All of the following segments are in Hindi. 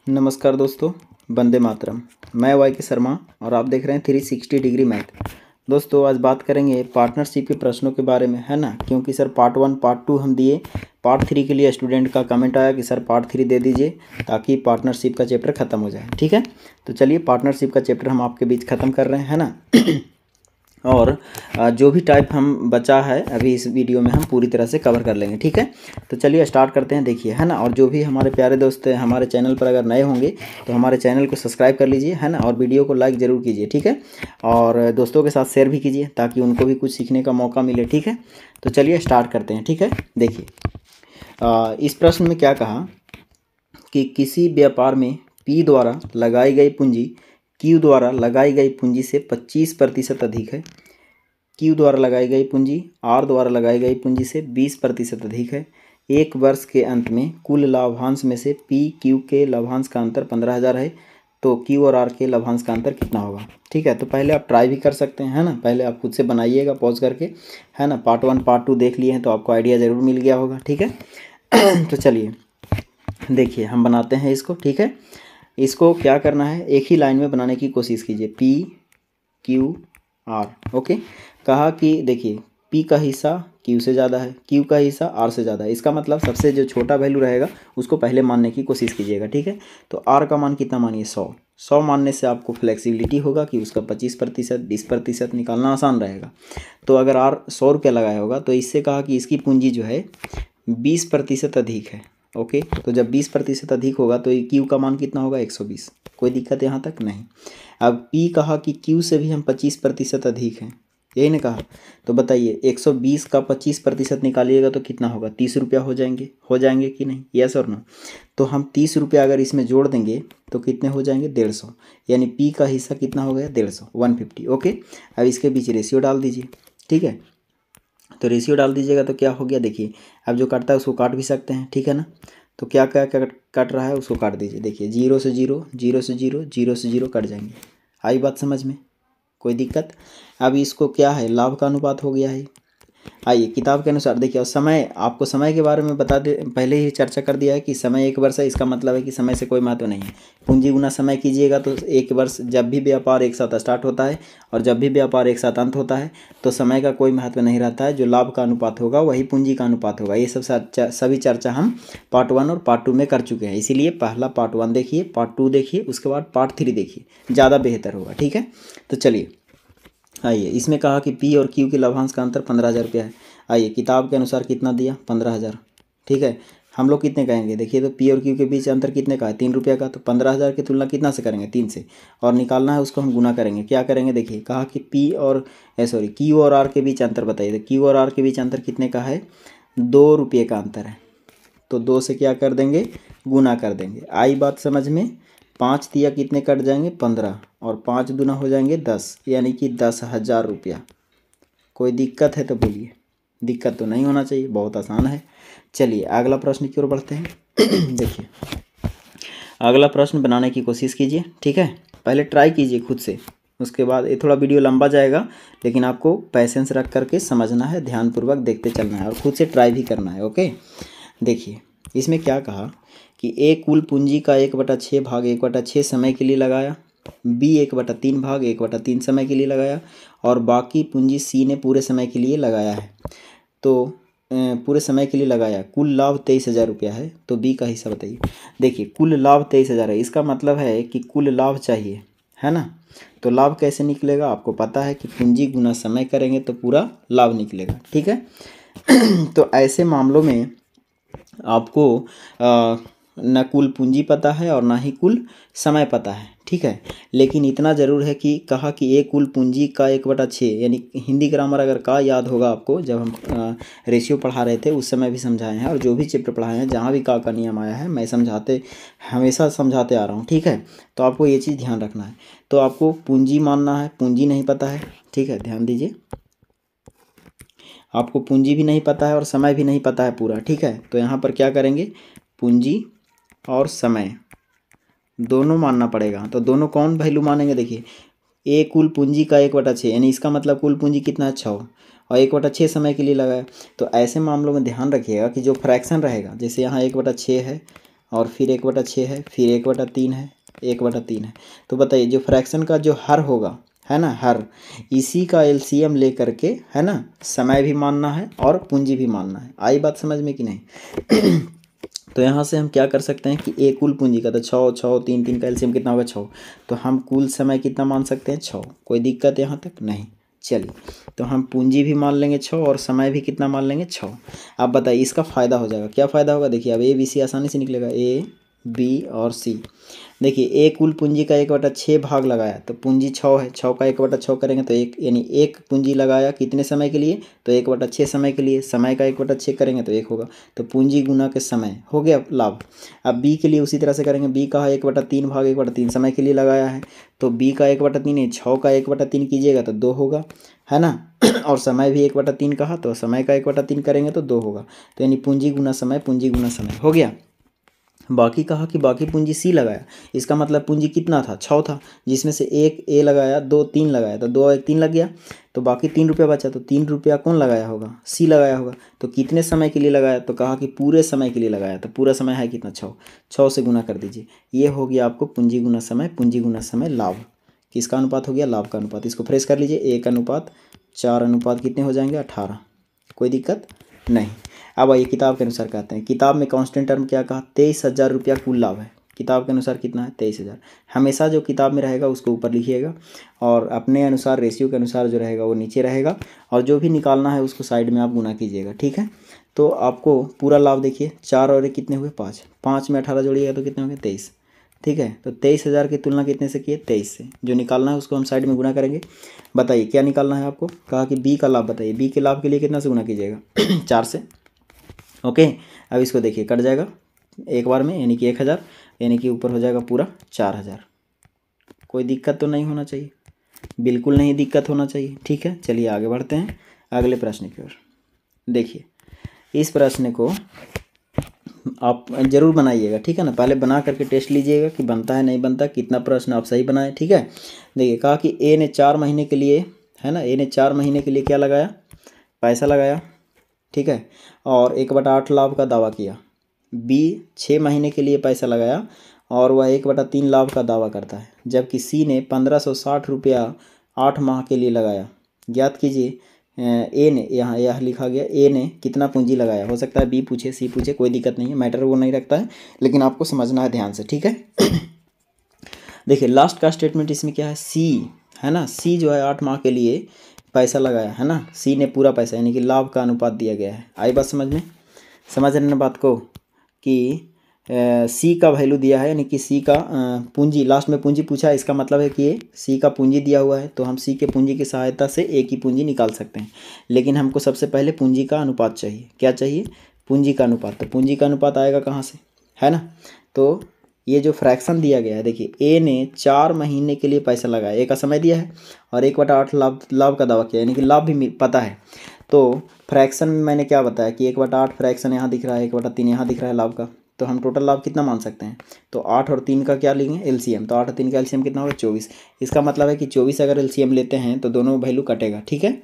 नमस्कार दोस्तों, वंदे मातरम। मैं वाई के शर्मा और आप देख रहे हैं 360 डिग्री मैथ। दोस्तों आज बात करेंगे पार्टनरशिप के प्रश्नों के बारे में, है ना। क्योंकि सर पार्ट 1 पार्ट 2 हम दिए, पार्ट 3 के लिए स्टूडेंट का कमेंट आया कि सर पार्ट 3 दे दीजिए ताकि पार्टनरशिप का चैप्टर ख़त्म हो जाए। ठीक है, तो चलिए पार्टनरशिप का चैप्टर हम आपके बीच ख़त्म कर रहे हैं, है ना। और जो भी टाइप हम बचा है अभी इस वीडियो में हम पूरी तरह से कवर कर लेंगे। ठीक है, तो चलिए स्टार्ट करते हैं। देखिए, है ना। और जो भी हमारे प्यारे दोस्त हैं हमारे चैनल पर अगर नए होंगे तो हमारे चैनल को सब्सक्राइब कर लीजिए, है ना। और वीडियो को लाइक ज़रूर कीजिए, ठीक है। और दोस्तों के साथ शेयर भी कीजिए ताकि उनको भी कुछ सीखने का मौका मिले। ठीक है, तो चलिए स्टार्ट करते हैं। ठीक है, देखिए इस प्रश्न में क्या कहा कि किसी व्यापार में P द्वारा लगाई गई पूंजी Q द्वारा लगाई गई पूंजी से 25% अधिक है। Q द्वारा लगाई गई पूंजी R द्वारा लगाई गई पूंजी से 20% अधिक है। एक वर्ष के अंत में कुल लाभांश में से P Q के लाभांश का अंतर 15,000 है, तो Q और R के लाभांश का अंतर कितना होगा। ठीक है, तो पहले आप ट्राई भी कर सकते हैं, है ना। पहले आप खुद से बनाइएगा पॉज करके, है ना। पार्ट 1 पार्ट 2 देख लिए हैं तो आपको आइडिया ज़रूर मिल गया होगा। ठीक है तो चलिए देखिए हम बनाते हैं इसको। ठीक है, इसको क्या करना है, एक ही लाइन में बनाने की कोशिश कीजिए। P Q R, okay. कहा कि देखिए P का हिस्सा Q से ज़्यादा है, Q का हिस्सा R से ज़्यादा है। इसका मतलब सबसे जो छोटा वैल्यू रहेगा उसको पहले मानने की कोशिश कीजिएगा। ठीक है, तो R का मान कितना मानिए 100 मानने से आपको फ्लेक्सिबिलिटी होगा कि उसका 25% 20% निकालना आसान रहेगा। तो अगर R 100 रुपया लगाया होगा तो इससे कहा कि इसकी पूंजी जो है 20% अधिक है। ओके, तो जब 20% अधिक होगा तो Q का मान कितना होगा 120। कोई दिक्कत यहाँ तक नहीं। अब P कहा कि Q से भी हम 25% अधिक हैं, यही ने कहा। तो बताइए 120 का 25% निकालिएगा तो कितना होगा, 30 रुपया हो जाएंगे कि नहीं, यस और नो। तो हम 30 रुपया अगर इसमें जोड़ देंगे तो कितने हो जाएंगे 150, यानी P का हिस्सा कितना हो गया 150। ओके, अब इसके बीच रेशियो डाल दीजिए। ठीक है, तो रेशियो डाल दीजिएगा तो क्या हो गया, देखिए अब जो काटता है उसको काट भी सकते हैं, ठीक है ना। तो क्या क्या क्या कट रहा है उसको काट दीजिए। देखिए 0 से 0, 0 से 0, 0 से 0 कट जाएंगे। आई बात समझ में, कोई दिक्कत। अब इसको क्या है, लाभ का अनुपात हो गया है। आइए किताब के अनुसार देखिए, और समय, आपको समय के बारे में बता दे, पहले ही चर्चा कर दिया है कि समय 1 वर्ष है। इसका मतलब है कि समय से कोई महत्व नहीं है। पूंजी गुना समय कीजिएगा तो 1 वर्ष, जब भी व्यापार एक साथ स्टार्ट होता है और जब भी व्यापार एक साथ अंत होता है तो समय का कोई महत्व नहीं रहता है। जो लाभ का अनुपात होगा वही पूंजी का अनुपात होगा। ये सब सभी चर्चा हम पार्ट 1 और पार्ट 2 में कर चुके हैं। इसीलिए पहला पार्ट 1 देखिए, पार्ट 2 देखिए, उसके बाद पार्ट 3 देखिए, ज़्यादा बेहतर होगा। ठीक है, तो चलिए आइए, इसमें कहा कि P और Q के लाभांश का अंतर 15,000 रुपया है। आइए किताब के अनुसार कितना दिया, 15,000। ठीक है, हम लोग कितने कहेंगे, देखिए तो P और Q के बीच अंतर कितने का है, 3 रुपये का। तो 15,000 की तुलना कितना से करेंगे, 3 से, और निकालना है उसको हम गुना करेंगे। क्या करेंगे, देखिए कहा कि Q और R के बीच अंतर बताइए। तो Q और R के बीच अंतर कितने का है, 2 रुपये का अंतर है। तो 2 से क्या कर देंगे, गुना कर देंगे। आई बात समझ में। 5 दिया कितने कट जाएंगे 15, और 5 दूना हो जाएंगे 10, यानी कि 10,000 रुपया। कोई दिक्कत है तो बोलिए, दिक्कत तो नहीं होना चाहिए, बहुत आसान है। चलिए अगला प्रश्न की ओर बढ़ते हैं। देखिए अगला प्रश्न बनाने की कोशिश कीजिए। ठीक है, पहले ट्राई कीजिए खुद से, उसके बाद ये थोड़ा वीडियो लंबा जाएगा लेकिन आपको पैसेंस रख करके समझना है, ध्यानपूर्वक देखते चलना है और खुद से ट्राई भी करना है। ओके, देखिए इसमें क्या कहा कि A कुल पूंजी का 1/6 भाग 1/6 समय के लिए लगाया, B 1/3 भाग 1/3 समय के लिए लगाया, और बाकी पूंजी C ने पूरे समय के लिए लगाया है। तो पूरे समय के लिए लगाया, कुल लाभ 23,000 रुपया है। तो B का हिस्सा बताइए। देखिए कुल लाभ 23,000 है, इसका मतलब है कि कुल लाभ चाहिए, है ना। तो लाभ कैसे निकलेगा, आपको पता है कि पूंजी गुना समय करेंगे तो पूरा लाभ निकलेगा। ठीक है तो ऐसे मामलों में आपको न कुल पूंजी पता है और ना ही कुल समय पता है। ठीक है, लेकिन इतना ज़रूर है कि कहा कि एक कुल पूंजी का 1/6, यानी हिंदी ग्रामर अगर का याद होगा आपको, जब हम रेशियो पढ़ा रहे थे उस समय भी समझाए हैं, और जो भी चैप्टर पढ़ाए हैं जहाँ भी का नियम आया है मैं हमेशा समझाते आ रहा हूँ। ठीक है, तो आपको ये चीज़ ध्यान रखना है। तो आपको पूंजी मानना है, पूंजी नहीं पता है। ठीक है, ध्यान दीजिए, आपको पूंजी भी नहीं पता है और समय भी नहीं पता है पूरा। ठीक है, तो यहाँ पर क्या करेंगे, पूंजी और समय दोनों मानना पड़ेगा। तो दोनों कौन वैल्यू मानेंगे, देखिए ए कुल पूंजी का 1/6, यानी इसका मतलब कुल पूंजी कितना है 6, और 1/6 समय के लिए लगाया। तो ऐसे मामलों में ध्यान रखिएगा कि जो फ्रैक्शन रहेगा, जैसे यहाँ 1/6 है और फिर 1/6 है, फिर 1/3 है, 1/3 है। तो बताइए जो फ्रैक्शन का जो हर होगा, है ना, हर, इसी का एलसीएम ले करके, है ना, समय भी मानना है और पूंजी भी मानना है। आई बात समझ में कि नहीं? तो यहाँ से हम क्या कर सकते हैं कि ए कुल पूंजी का, तो 6 6 3 3 का एलसीएम कितना होगा 6, तो हम कुल समय कितना मान सकते हैं 6। कोई दिक्कत यहाँ तक नहीं? चलिए, तो हम पूंजी भी मान लेंगे 6 और समय भी कितना मान लेंगे 6। अब बताइए इसका फ़ायदा हो जाएगा, क्या फ़ायदा होगा? देखिए अब ए बी सी आसानी से निकलेगा, ए बी और सी। देखिए ए कुल पूंजी का 1/6 भाग लगाया तो पूंजी 6 है, 6 का 1/6 करेंगे तो एक, यानी एक पूंजी लगाया कितने समय के लिए? तो 1/6 समय के लिए। समय का 1/6 करेंगे तो 1 होगा, तो पूंजी गुना के समय हो गया लाभ। अब बी के लिए उसी तरह से करेंगे, बी का 1/3 भाग 1/3 समय के लिए लगाया है, तो बी का 1/3 है, 6 का 1/3 कीजिएगा तो 2 होगा, है ना। और समय भी 1/3 कहा, तो समय का 1/3 करेंगे तो 2 होगा, तो यानी पूंजी गुना समय, पूंजी गुना समय हो गया। बाकी कहा कि बाकी पूंजी सी लगाया, इसका मतलब पूंजी कितना था? 6 था, जिसमें से एक ए लगाया, 2 3 लगाया, तो 2 और 1 3 लग गया, तो बाकी 3 रुपया बचा, तो 3 रुपया कौन लगाया होगा? सी लगाया होगा। तो कितने समय के लिए लगाया? तो कहा कि पूरे समय के लिए लगाया, तो पूरा समय है कितना? 6, 6 से गुना कर दीजिए। ये हो गया आपको पूंजी गुना समय, पूंजी गुना समय लाभ। किसका अनुपात हो गया? लाभ का अनुपात। इसको फ्रेश कर लीजिए, 1:4 अनुपात कितने हो जाएंगे? 18। कोई दिक्कत नहीं। अब आइए किताब के अनुसार कहते हैं, किताब में कांस्टेंट टर्म क्या कहा? 23,000 रुपया कुल लाभ है। किताब के अनुसार कितना है? 23,000। हमेशा जो किताब में रहेगा उसको ऊपर लिखिएगा और अपने अनुसार रेशियो के अनुसार जो रहेगा वो नीचे रहेगा, और जो भी निकालना है उसको साइड में आप गुना कीजिएगा, ठीक है। तो आपको पूरा लाभ देखिए, 4 और 1 कितने हुए? 5, 5 में 18 जोड़िएगा तो कितने होंगे? 23, ठीक है। तो 23,000 की तुलना कितने से किए? 23 से। जो निकालना है उसको हम साइड में गुना करेंगे। बताइए क्या निकालना है आपको? कहा कि बी का लाभ बताइए, बी के लाभ के लिए कितना से गुना कीजिएगा? 4 से। ओके, अब इसको देखिए कट जाएगा एक बार में, यानी कि 1,000, यानी कि ऊपर हो जाएगा पूरा 4,000। कोई दिक्कत तो नहीं होना चाहिए, बिल्कुल नहीं दिक्कत होना चाहिए, ठीक है। चलिए आगे बढ़ते हैं अगले प्रश्न की ओर। देखिए इस प्रश्न को आप ज़रूर बनाइएगा, ठीक है ना। पहले बना करके टेस्ट लीजिएगा कि बनता है नहीं बनता, कितना प्रश्न आप सही बनाए, ठीक है। देखिए कहा कि ए ने 4 महीने के लिए, है ना, ए ने 4 महीने के लिए क्या लगाया? पैसा लगाया, ठीक है, और 1/8 लाभ का दावा किया। बी 6 महीने के लिए पैसा लगाया और वह 1/3 लाभ का दावा करता है, जबकि सी ने 1560 रुपया 8 माह के लिए लगाया। ज्ञात कीजिए ए ने, यहाँ यह लिखा गया, ए ने कितना पूंजी लगाया। हो सकता है बी पूछे, सी पूछे, कोई दिक्कत नहीं है, मैटर वो नहीं रखता है, लेकिन आपको समझना है ध्यान से, ठीक है। देखिए लास्ट का स्टेटमेंट इसमें क्या है? सी, है ना, सी जो है 8 माह के लिए पैसा लगाया, है ना, सी ने पूरा पैसा, यानी कि लाभ का अनुपात दिया गया है। आई बात समझ में? समझ रहे ना बात को कि सी का वैल्यू दिया है, यानी कि सी का पूंजी, लास्ट में पूंजी पूछा है, इसका मतलब है कि ये सी का पूंजी दिया हुआ है, तो हम सी के पूंजी की सहायता से ए की पूंजी निकाल सकते हैं। लेकिन हमको सबसे पहले पूंजी का अनुपात चाहिए। क्या चाहिए? पूंजी का अनुपात। तो पूंजी का अनुपात आएगा कहाँ से, है ना। तो ये जो फ्रैक्शन दिया गया है, देखिए ए ने 4 महीने के लिए पैसा लगाया, ए का समय दिया है, और 1/8 लाभ का दावा किया, यानी कि लाभ भी पता है। तो फ्रैक्शन में मैंने क्या बताया कि 1/8 फ्रैक्शन यहाँ दिख रहा है, 1/3 यहाँ दिख रहा है लाभ का, तो हम टोटल लाभ कितना मान सकते हैं? तो 8 और 3 का क्या लेंगे? एलसीएम। तो 8 और 3 का एलसीएम कितना होगा? 24। इसका मतलब है कि 24 अगर एलसीएम लेते हैं तो दोनों वैल्यू कटेगा, ठीक है।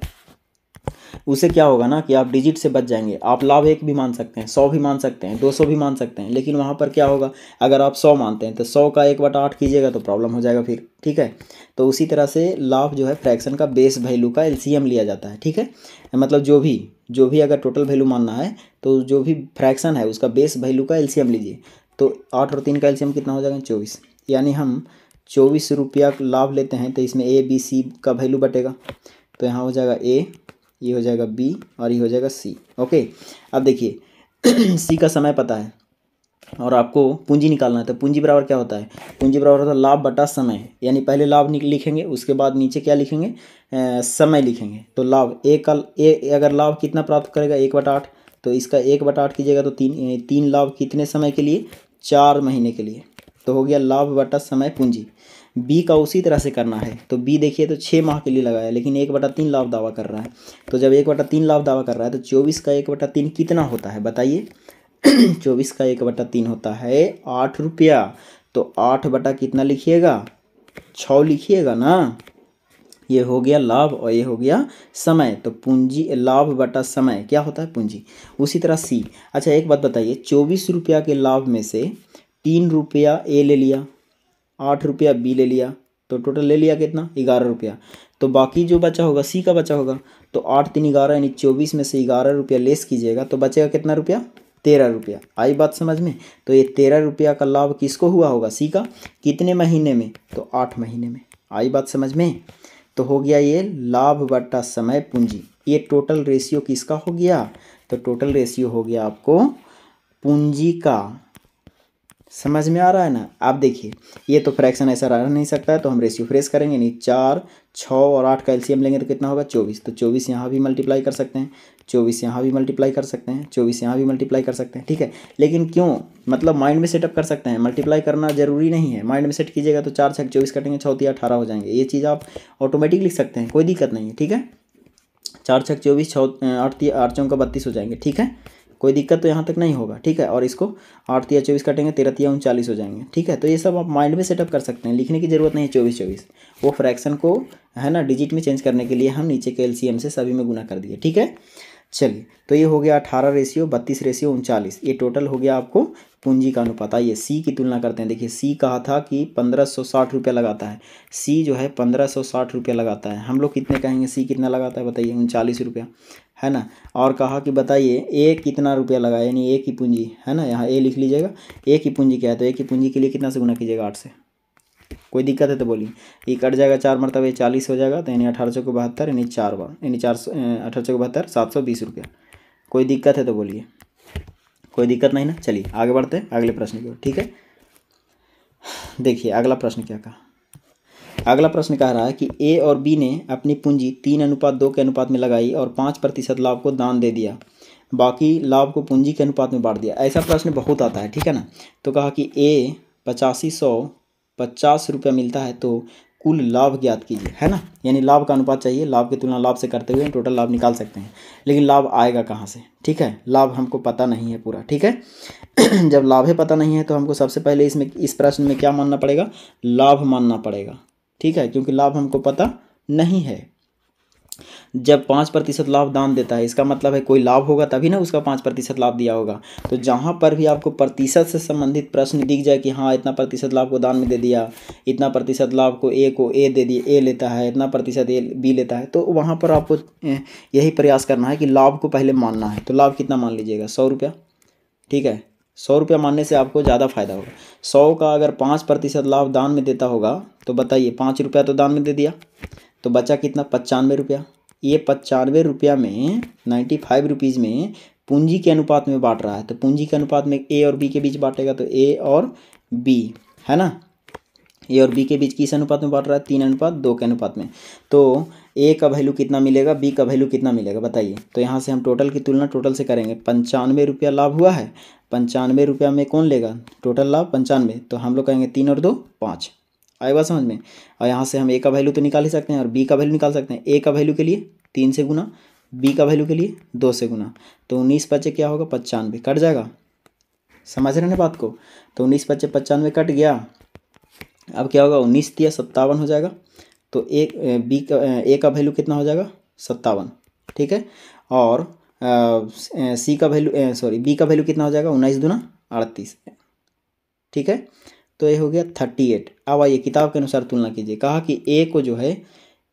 उससे क्या होगा ना कि आप डिजिट से बच जाएंगे। आप लाभ 1 भी मान सकते हैं, 100 भी मान सकते हैं, 200 भी मान सकते हैं, लेकिन वहाँ पर क्या होगा, अगर आप 100 मानते हैं तो 100 का 1/8 कीजिएगा तो प्रॉब्लम हो जाएगा फिर, ठीक है। तो उसी तरह से लाभ जो है फ्रैक्शन का बेस वैल्यू का एलसीएम लिया जाता है, ठीक है। मतलब जो भी अगर टोटल वैल्यू मानना है तो जो भी फ्रैक्शन है उसका बेस वैल्यू का एलसीएम लीजिए। तो 8 और 3 का एलसीएम कितना हो जाएगा? 24। यानी हम 24 रुपया लाभ लेते हैं तो इसमें ए बी सी का वैल्यू बटेगा, तो यहाँ हो जाएगा ए, ये हो जाएगा बी और ये हो जाएगा सी। ओके, अब देखिए सी का समय पता है और आपको पूंजी निकालना है, तो पूंजी बराबर क्या होता है? पूंजी बराबर होता है लाभ बटा समय, यानी पहले लाभ लिखेंगे, उसके बाद नीचे क्या लिखेंगे? समय लिखेंगे। तो लाभ ए अगर लाभ कितना प्राप्त करेगा? 1/8, तो इसका 1/8 कीजिएगा तो 3 लाभ कितने समय के लिए? 4 महीने के लिए। तो हो गया लाभ बटा समय पूंजी। बी का उसी तरह से करना है, तो बी देखिए तो 6 माह के लिए लगाया, लेकिन 1/3 लाभ दावा कर रहा है। तो जब 1/3 लाभ दावा कर रहा है तो 24 का 1/3 कितना होता है बताइए? 24 का 1/3 होता है 8 रुपया। तो 8 बटा कितना लिखिएगा? 6 लिखिएगा ना। ये हो गया लाभ और ये हो गया समय। तो पूंजी, लाभ बटा समय क्या होता है? पूंजी। उसी तरह सी। अच्छा एक बात बताइए, 24 रुपया के लाभ में से ₹3 ए ले लिया, ₹8 बी ले लिया, तो टोटल ले लिया कितना, ₹11। तो बाकी जो बचा होगा सी का बचा होगा, तो 8 3 11 यानी 24 में से ₹11 लेस कीजिएगा तो बचेगा कितना रुपया, ₹13। आई बात समझ में। तो ये ₹13 का लाभ किसको हुआ होगा, सी का। कितने महीने में, तो 8 महीने में। आई बात समझ में। तो हो गया ये लाभ बटा समय पूंजी। ये टोटल रेशियो किसका हो गया, तो टोटल रेशियो हो गया आपको पूंजी का। समझ में आ रहा है ना। आप देखिए ये तो फ्रैक्शन ऐसा रह नहीं सकता है, तो हम रेशियो फ्रेश करेंगे नहीं। 4 6 और 8 का एलसीएम लेंगे तो कितना होगा, 24। तो 24 यहाँ भी मल्टीप्लाई कर सकते हैं, 24 यहाँ भी मल्टीप्लाई कर सकते हैं, 24 यहाँ भी मल्टीप्लाई कर सकते हैं, ठीक है। लेकिन क्यों, मतलब माइंड में सेटअप कर सकते हैं, मल्टीप्लाई करना जरूरी नहीं है। माइंड में सेट कीजिएगा तो 4 6 24 कटेंगे, 6 3 18 हो जाएंगे। ये चीज़ आप ऑटोमेटिक लिख सकते हैं, कोई दिक्कत नहीं है, ठीक है। 4 6 24, 6 8 4 32 हो जाएंगे, ठीक है। कोई दिक्कत तो यहाँ तक नहीं होगा, ठीक है। और इसको 8 3 24 कटेंगे, 13 3 39 हो जाएंगे, ठीक है। तो ये सब आप माइंड में सेटअप कर सकते हैं, लिखने की जरूरत नहीं है 24 24। वो फ्रैक्शन को है ना डिजिट में चेंज करने के लिए हम नीचे के एलसीएम से सभी में गुना कर दिए, ठीक है। चलिए तो ये हो गया 18 रेशियो 32 रेशियो 39। ये टोटल हो गया आपको पूंजी का अनुपात। आइए सी की तुलना करते हैं। देखिए सी कहा था कि 1560 लगाता है, सी जो है 1560 लगाता है। हम लोग कितने कहेंगे, सी कितना लगाता है बताइए, 39 है ना। और कहा कि बताइए ए कितना रुपया लगाया, यानी ए की पूंजी है ना, यहाँ ए लिख लीजिएगा। ए की पूंजी क्या है, तो ए की पूंजी के लिए कितना से गुना कीजिएगा, 8 से। कोई दिक्कत है तो बोलिए। ये कट जाएगा 4 मरतबे 40 हो जाएगा, तो यानी 1872 यानी 4 बार यानी 1872 ₹720। कोई दिक्कत है तो बोलिए। कोई दिक्कत नहीं ना। चलिए आगे बढ़ते हैं अगले प्रश्न की ओर, ठीक है। देखिए अगला प्रश्न क्या कहा। अगला प्रश्न कह रहा है कि ए और बी ने अपनी पूंजी 3:2 के अनुपात में लगाई और 5% लाभ को दान दे दिया, बाकी लाभ को पूंजी के अनुपात में बांट दिया। ऐसा प्रश्न बहुत आता है, ठीक है ना। तो कहा कि ए 8550 रुपया मिलता है तो कुल लाभ ज्ञात कीजिए, है ना। यानी लाभ का अनुपात चाहिए, लाभ की तुलना लाभ से करते हुए टोटल लाभ निकाल सकते हैं। लेकिन लाभ आएगा कहाँ से, ठीक है। लाभ हमको पता नहीं है पूरा, ठीक है। जब लाभ है पता नहीं है तो हमको सबसे पहले इसमें इस प्रश्न में क्या मानना पड़ेगा, लाभ मानना पड़ेगा, ठीक है। क्योंकि लाभ हमको पता नहीं है। जब 5% लाभ दान देता है इसका मतलब है कोई लाभ होगा तभी ना उसका 5% लाभ दिया होगा। तो जहाँ पर भी आपको प्रतिशत से संबंधित प्रश्न दिख जाए कि हाँ इतना प्रतिशत लाभ को दान में दे दिया, इतना प्रतिशत लाभ को ए दे दिए, ए लेता है, इतना प्रतिशत ए बी लेता है, तो वहाँ पर आपको यही प्रयास करना है कि लाभ को पहले मानना है। तो लाभ कितना मान लीजिएगा, 100 रुपया, ठीक है। 100 रुपया मानने से आपको ज़्यादा फायदा होगा। 100 का अगर 5% लाभ दान में देता होगा तो बताइए 5 रुपया तो दान में दे दिया, तो बचा कितना, 95 रुपया। ये 95 रुपया में 95 रुपीज़ में पूंजी के अनुपात में बांट रहा है। तो पूंजी के अनुपात में ए और बी के बीच बांटेगा, तो ए और बी है ना, ए और बी के बीच किस अनुपात में बांट रहा है, 3:2 के अनुपात में। तो ए का वैल्यू कितना मिलेगा, बी का वैल्यू कितना मिलेगा बताइए। तो यहाँ से हम टोटल की तुलना टोटल से करेंगे। 95 रुपया लाभ हुआ है, 95 रुपया में कौन लेगा, टोटल लाभ 95, तो हम लोग कहेंगे 3 और 2 5। आए बात समझ में। और यहाँ से हम ए का वैल्यू तो निकाल ही सकते हैं और बी का वैल्यू निकाल सकते हैं। ए का वैल्यू के लिए 3 से गुना, बी का वैल्यू के लिए 2 से गुना, तो 19 बचे क्या होगा, 95 कट जाएगा। समझ रहे हैं बात को। तो 19 बचे 95 कट गया। अब क्या होगा, 19 दिया 57 हो जाएगा। तो ए का वैल्यू कितना हो जाएगा, 57, ठीक है। और सी का वैल्यू सॉरी बी का वैल्यू कितना हो जाएगा, 19 दूना 38, ठीक है। तो ये हो गया 38। अब आइए किताब के अनुसार तुलना कीजिए। कहा कि ए को जो है,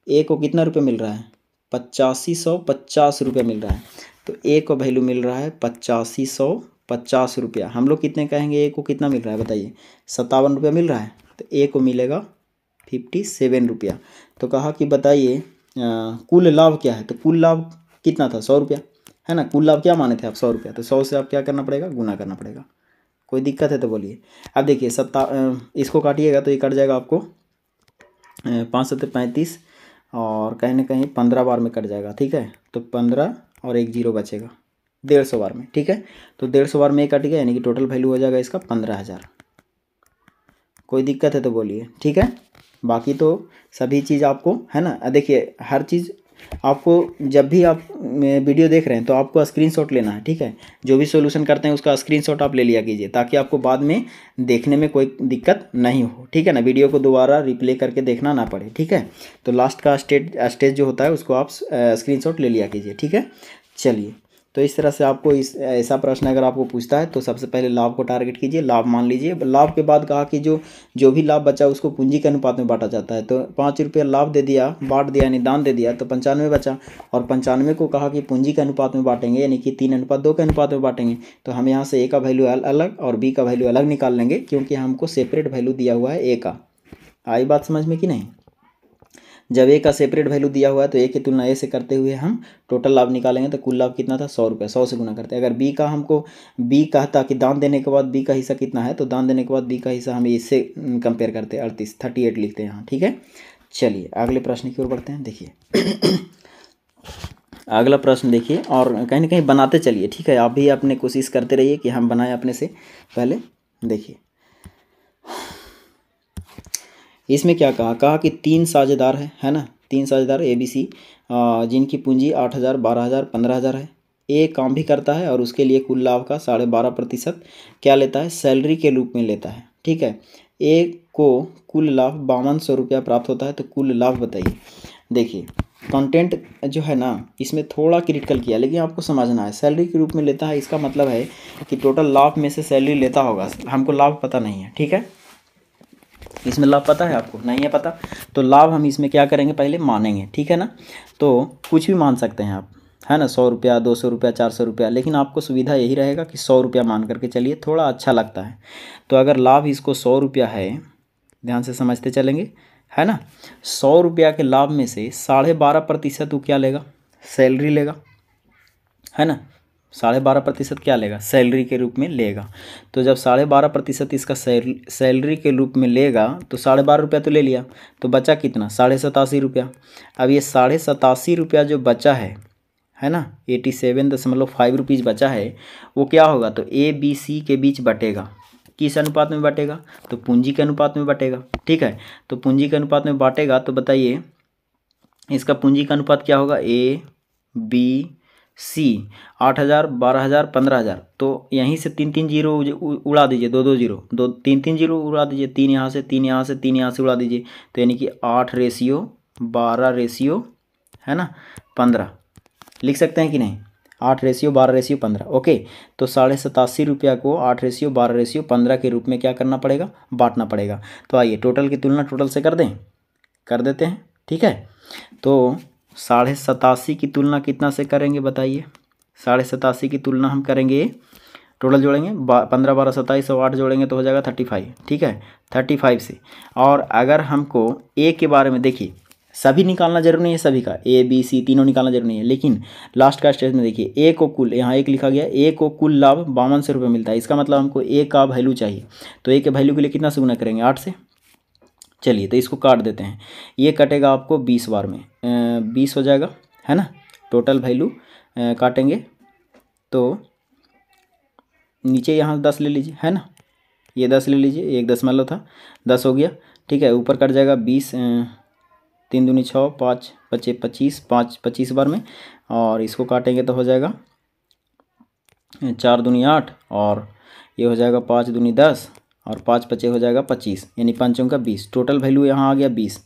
ए को कितना रुपये मिल रहा है, 8550 रुपये मिल रहा है। तो ए को वैल्यू मिल रहा है 8550 रुपया। हम लोग कितने कहेंगे, ए को कितना मिल रहा है बताइए, 57 रुपया मिल रहा है। तो ए को मिलेगा 57 रुपया। तो कहा कि बताइए कुल लाभ क्या है। तो कुल लाभ कितना था, 100 रुपया, है ना। कुल लाभ क्या माने थे आप, 100 रुपया। तो 100 से आप क्या करना पड़ेगा, गुना करना पड़ेगा। कोई दिक्कत है तो बोलिए। अब देखिए इसको काटिएगा तो ये कट जाएगा आपको 5 7 35 और कहीं ना कहीं 15 बार में कट जाएगा, ठीक है। तो 15 और 1 0 बचेगा 150 बार में, ठीक है। तो 150 बार में कट गया, यानी कि टोटल वैल्यू हो जाएगा इसका 15,000। कोई दिक्कत है तो बोलिए, ठीक है। बाकी तो सभी चीज़ आपको है ना। देखिए हर चीज़ आपको जब भी आप वीडियो देख रहे हैं तो आपको स्क्रीनशॉट लेना है, ठीक है। जो भी सॉल्यूशन करते हैं उसका स्क्रीनशॉट आप ले लिया कीजिए, ताकि आपको बाद में देखने में कोई दिक्कत नहीं हो, ठीक है ना। वीडियो को दोबारा रिप्ले करके देखना ना पड़े, ठीक है। तो लास्ट का स्टेज जो होता है उसको आप स्क्रीनशॉट ले लिया कीजिए, ठीक है। चलिए तो इस तरह से आपको ऐसा प्रश्न अगर आपको पूछता है तो सबसे पहले लाभ को टारगेट कीजिए, लाभ मान लीजिए। लाभ के बाद कहा कि जो भी लाभ बचा उसको पूंजी के अनुपात में बांटा जाता है। तो 5 रुपये लाभ दे दिया, बांट दिया यानी दान दे दिया, तो 95 बचा। और 95 को कहा कि पूंजी के अनुपात में बांटेंगे, यानी कि 3:2 के अनुपात में बांटेंगे। तो हम यहाँ से ए का वैल्यू अलग और बी का वैल्यू अलग निकाल लेंगे, क्योंकि हमको सेपरेट वैल्यू दिया हुआ है ए का। आई बात समझ में कि नहीं? जब ए का सेपरेट वैल्यू दिया हुआ है तो ए की तुलना ए से करते हुए हम टोटल लाभ निकालेंगे। तो कुल लाभ कितना था? 100 रुपये। 100 से गुना करते हैं। अगर बी का हमको बी कहता कि दान देने के बाद बी का हिस्सा कितना है, तो दान देने के बाद बी का हिस्सा हम इससे कंपेयर करते हैं, 38 लिखते हैं यहाँ। ठीक है, चलिए अगले प्रश्न की ओर बढ़ते हैं। देखिए अगला प्रश्न देखिए, और कहीं ना कहीं बनाते चलिए। ठीक है, आप भी अपने कोशिश करते रहिए कि हम बनाएं अपने से। पहले देखिए इसमें क्या कहा कि 3 साझेदार है ना, 3 साझेदार ABC, जिनकी पूंजी 8,000, 12,000, 15,000 है। ए काम भी करता है और उसके लिए कुल लाभ का 12.5% क्या लेता है? सैलरी के रूप में लेता है। ठीक है, ए को कुल लाभ 5200 रुपया प्राप्त होता है। तो कुल लाभ बताइए। देखिए कंटेंट जो है ना इसमें थोड़ा क्रिटिकल किया, लेकिन आपको समझना है सैलरी के रूप में लेता है, इसका मतलब है कि टोटल लाभ में से सैलरी लेता होगा। हमको लाभ पता नहीं है। ठीक है, इसमें लाभ पता है आपको? नहीं है पता। तो लाभ हम इसमें क्या करेंगे? पहले मानेंगे। ठीक है ना, तो कुछ भी मान सकते हैं आप, है ना, 100 रुपया, 200 रुपया, 400 रुपया, लेकिन आपको सुविधा यही रहेगा कि 100 रुपया मान करके चलिए, थोड़ा अच्छा लगता है। तो अगर लाभ इसको 100 रुपया है, ध्यान से समझते चलेंगे, है ना, 100 रुपया के लाभ में से 12.5% वो क्या लेगा? सैलरी लेगा, है ना। 12.5% क्या लेगा? सैलरी के रूप में लेगा। तो जब 12.5% इसका सैलरी के रूप में लेगा तो 12.5 रुपया तो ले लिया, तो बचा कितना? 87.5 रुपया। अब ये 87.5 रुपया जो बचा है ना, 87.5 रुपीज़ बचा है, वो क्या होगा? तो ABC के बीच बटेगा। किस अनुपात में बटेगा? तो पूंजी के अनुपात में बटेगा। ठीक है, तो पूंजी के अनुपात में बांटेगा तो बताइए इसका पूंजी का अनुपात क्या होगा? ABC 8,000, 12,000, 15,000। तो यहीं से 3 जीरो उड़ा दीजिए, 2 जीरो, 3 जीरो उड़ा दीजिए, 3 यहाँ से, 3 यहाँ से, 3 यहाँ से उड़ा दीजिए। तो यानी कि 8:12 है ना, 15 लिख सकते हैं कि नहीं? 8:12:15। ओके, तो 87.5 रुपया को 8:12:15 के रूप में क्या करना पड़ेगा? बांटना पड़ेगा। तो आइए टोटल की तुलना टोटल से कर दें, कर देते हैं। ठीक है, तो 87.5 की तुलना कितना से करेंगे बताइए? 87.5 की तुलना हम करेंगे, टोटल जोड़ेंगे 15, 12, 27 और 8 जोड़ेंगे तो हो जाएगा 35। ठीक है, 35 से। और अगर हमको ए के बारे में देखिए, सभी निकालना जरूरी नहीं है, सभी का ABC तीनों निकालना जरूरी नहीं है, लेकिन लास्ट का स्टेज में देखिए ए को कुल, यहाँ एक लिखा गया, ए को कुल लाभ 5200 रुपये मिलता है। इसका मतलब हमको ए का वैल्यू चाहिए। तो ए के वैल्यू के लिए कितना से गुना करेंगे? 8 से। चलिए तो इसको काट देते हैं, ये कटेगा आपको 20 बार में, 20 हो जाएगा, है ना। टोटल वैल्यू काटेंगे तो नीचे यहाँ 10 ले लीजिए, है ना, ये 10 ले लीजिए, 1 दशमलव था, 10 हो गया। ठीक है, ऊपर कट जाएगा 20, 3 दूनी 6, 5 बचे 25, 25 बार में, और इसको काटेंगे तो हो जाएगा 4 दूनी 8, और ये हो जाएगा 5 दूनी 10, और 5 बचे हो जाएगा 25, यानी 5 का 20। टोटल वैल्यू यहाँ आ गया 20।